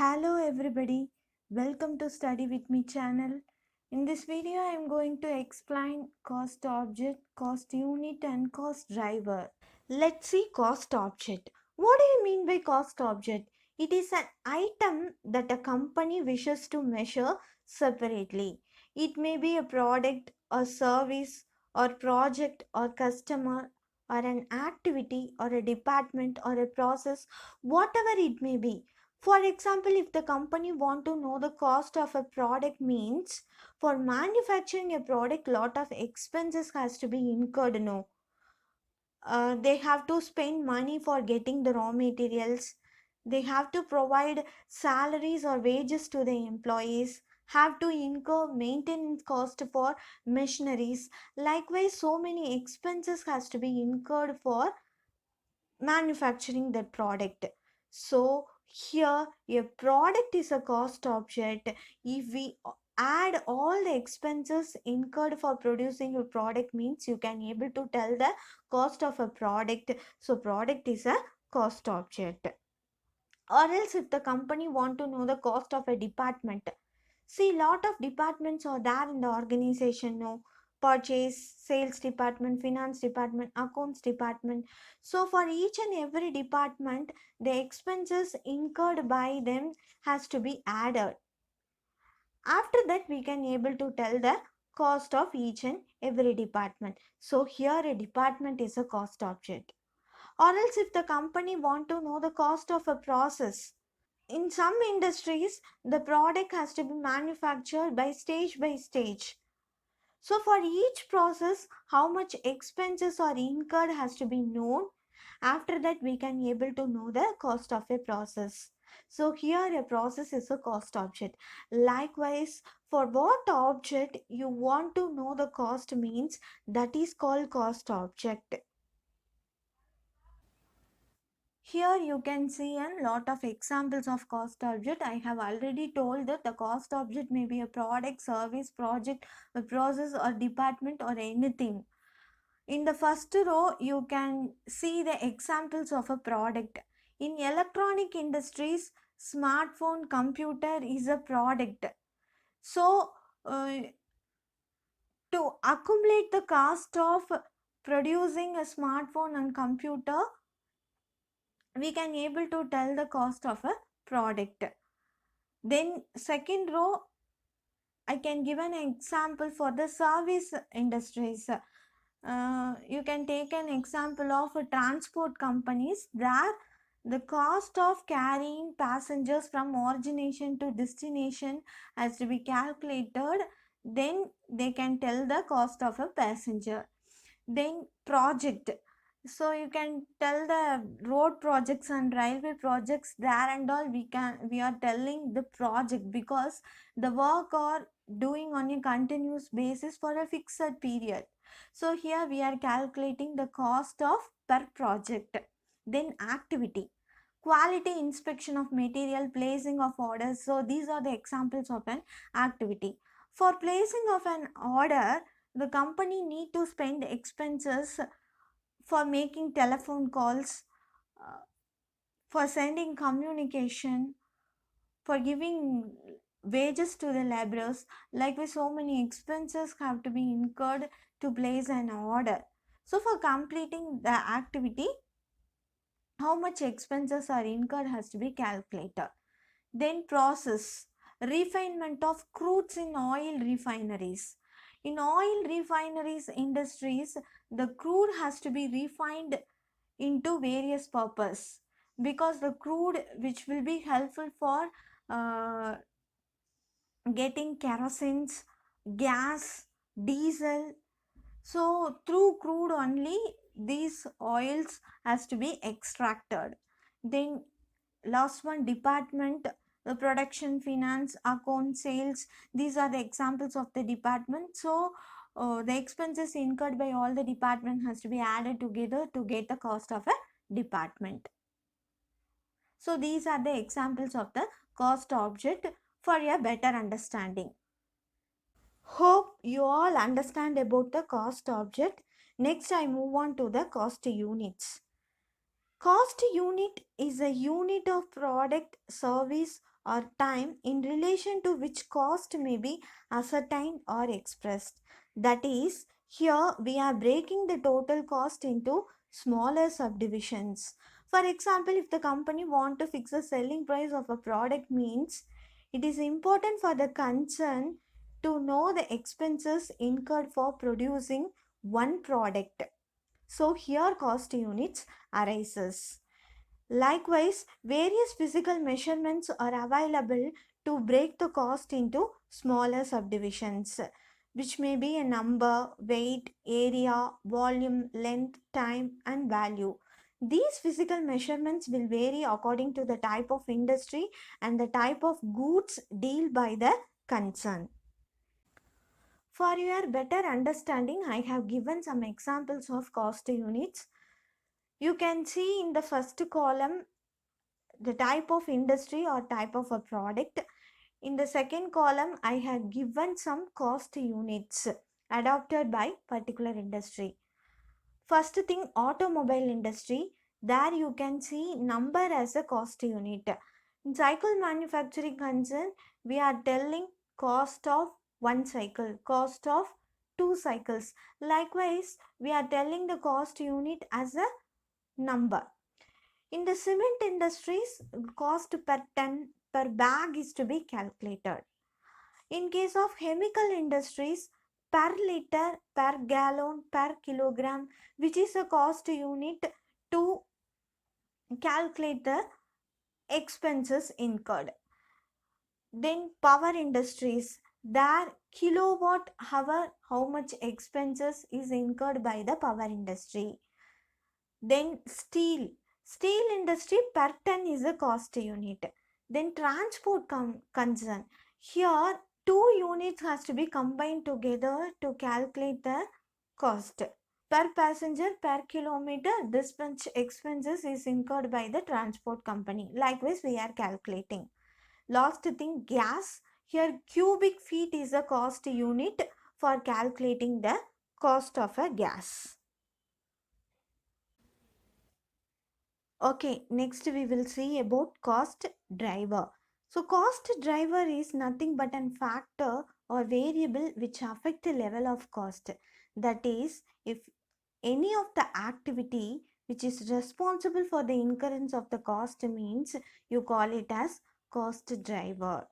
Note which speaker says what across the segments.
Speaker 1: Hello everybody, welcome to Study With Me channel. In this video I am going to explain cost object, cost unit and cost driver. Let's see cost object. What do you mean by cost object? It is an item that a company wishes to measure separately. It may be a product or service or project or customer or an activity or a department or a process, whatever it may be. For example, if the company want to know the cost of a product, means for manufacturing a product lot of expenses has to be incurred. No, they have to spend money for getting the raw materials. They have to provide salaries or wages to the employees, have to incur maintenance cost for machineries. Likewise, so many expenses has to be incurred for manufacturing that product. So here a product is a cost object. If we add all the expenses incurred for producing a product, means you can able to tell the cost of a product. So product is a cost object. Or else if the company want to know the cost of a department, see, lot of departments are there in the organization, no? Purchase, sales department, finance department, accounts department. So for each and every department, the expenses incurred by them has to be added. After that, we can able to tell the cost of each and every department. So here a department is a cost object. Or else if the company want to know the cost of a process, in some industries the product has to be manufactured by stage. So for each process how much expenses are incurred has to be known. After that we can able to know the cost of a process. So here a process is a cost object. Likewise, for what object you want to know the cost, means that is called cost object. Here you can see a lot of examples of cost object. I have already told that the cost object may be a product, service, project, a process or department or anything. In the first row, you can see the examples of a product. In electronic industries, smartphone, computer is a product. So, to accumulate the cost of producing a smartphone and computer, we can able to tell the cost of a product. Then second row, I can give an example for the service industries. You can take an example of transport companies. There the cost of carrying passengers from origination to destination has to be calculated. Then they can tell the cost of a passenger. Then project, so you can tell the road projects and railway projects there and all, we are telling the project because the work are doing on a continuous basis for a fixed period. So here we are calculating the cost of per project. Then activity, quality inspection of material, placing of orders. So these are the examples of an activity. For placing of an order, the company need to spend expenses for making telephone calls, uh, for sending communication, for giving wages to the laborers. Likewise, so many expenses have to be incurred to place an order. So for completing the activity, how much expenses are incurred has to be calculated. Then process, refinement of crudes in oil refineries. In oil refineries industries, the crude has to be refined into various purpose, because the crude which will be helpful for uh, getting kerosene, gas, diesel. So through crude only these oils has to be extracted. Then last one, department, the production, finance, account, sales. These are the examples of the department. So the expenses incurred by all the department has to be added together to get the cost of a department. So these are the examples of the cost object for a better understanding. Hope you all understand about the cost object. Next I move on to the cost units. Cost unit is a unit of product, service, or time in relation to which cost may be ascertained or expressed. That is, here we are breaking the total cost into smaller subdivisions. For example, if the company want to fix the selling price of a product means it is important for the concern to know the expenses incurred for producing one product. So here cost units arises. Likewise, various physical measurements are available to break the cost into smaller subdivisions, which may be a number, weight, area, volume, length, time, and value. These physical measurements will vary according to the type of industry and the type of goods dealt by the concern. For your better understanding, I have given some examples of cost units. You can see in the first column the type of industry or type of a product. In the second column, I have given some cost units adopted by particular industry. First thing, automobile industry. There you can see number as a cost unit. In cycle manufacturing concern, we are telling cost of one cycle, cost of two cycles. Likewise, we are telling the cost unit as a number. In the cement industries, cost per ton per bag is to be calculated. In case of chemical industries, per liter, per gallon, per kilogram, which is a cost unit to calculate the expenses incurred. Then power industries, their kilowatt hour, how much expenses is incurred by the power industry. Then steel industry per ton is a cost unit. Then transport concern. Here two units has to be combined together to calculate the cost. Per passenger per kilometer, this much expenses is incurred by the transport company. Likewise, we are calculating. Last thing, gas. Here cubic feet is a cost unit for calculating the cost of a gas. Okay, next we will see about cost driver. So cost driver is nothing but a factor or variable which affect the level of cost. That is, if any of the activity which is responsible for the incurrence of the cost means you call it as cost driver.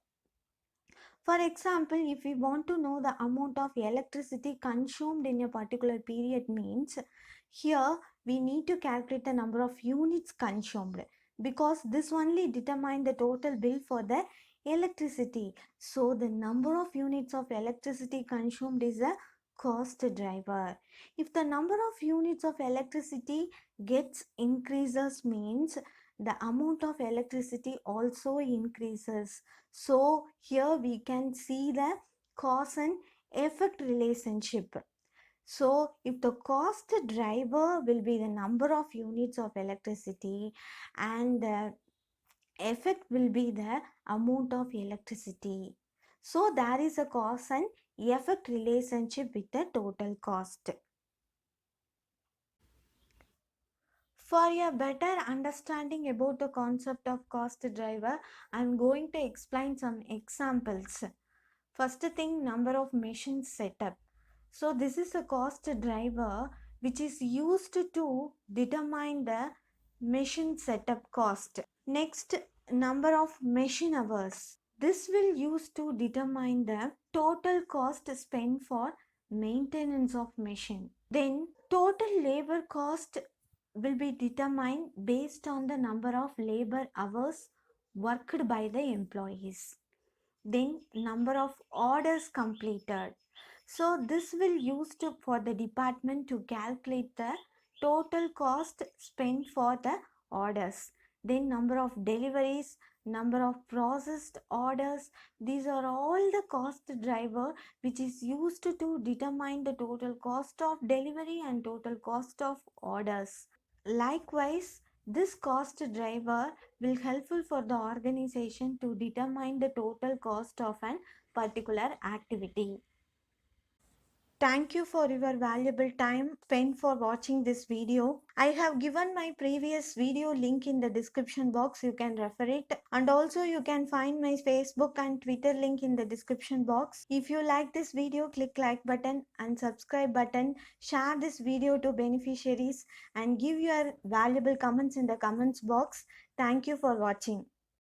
Speaker 1: For example, if we want to know the amount of electricity consumed in a particular period means here we need to calculate the number of units consumed because this only determine the total bill for the electricity. So the number of units of electricity consumed is a cost driver. If the number of units of electricity gets increases means the amount of electricity also increases. So here we can see the cause and effect relationship. So if the cost driver will be the number of units of electricity and the effect will be the amount of electricity. So there is a cause and effect relationship with the total cost. For a better understanding about the concept of cost driver, I am going to explain some examples. First thing, number of machines setup. So this is a cost driver which is used to determine the machine setup cost. Next, number of machine hours. This will use to determine the total cost spent for maintenance of machine. Then total labor cost will be determined based on the number of labor hours worked by the employees. Then number of orders completed. So this will used for the department to calculate the total cost spent for the orders. Then number of deliveries, number of processed orders. These are all the cost driver which is used to determine the total cost of delivery and total cost of orders. Likewise, this cost driver will helpful for the organization to determine the total cost of an particular activity. Thank you for your valuable time spent for watching this video. I have given my previous video link in the description box. You can refer it. And also you can find my Facebook and Twitter link in the description box. If you like this video, click like button and subscribe button. Share this video to beneficiaries and give your valuable comments in the comments box. Thank you for watching.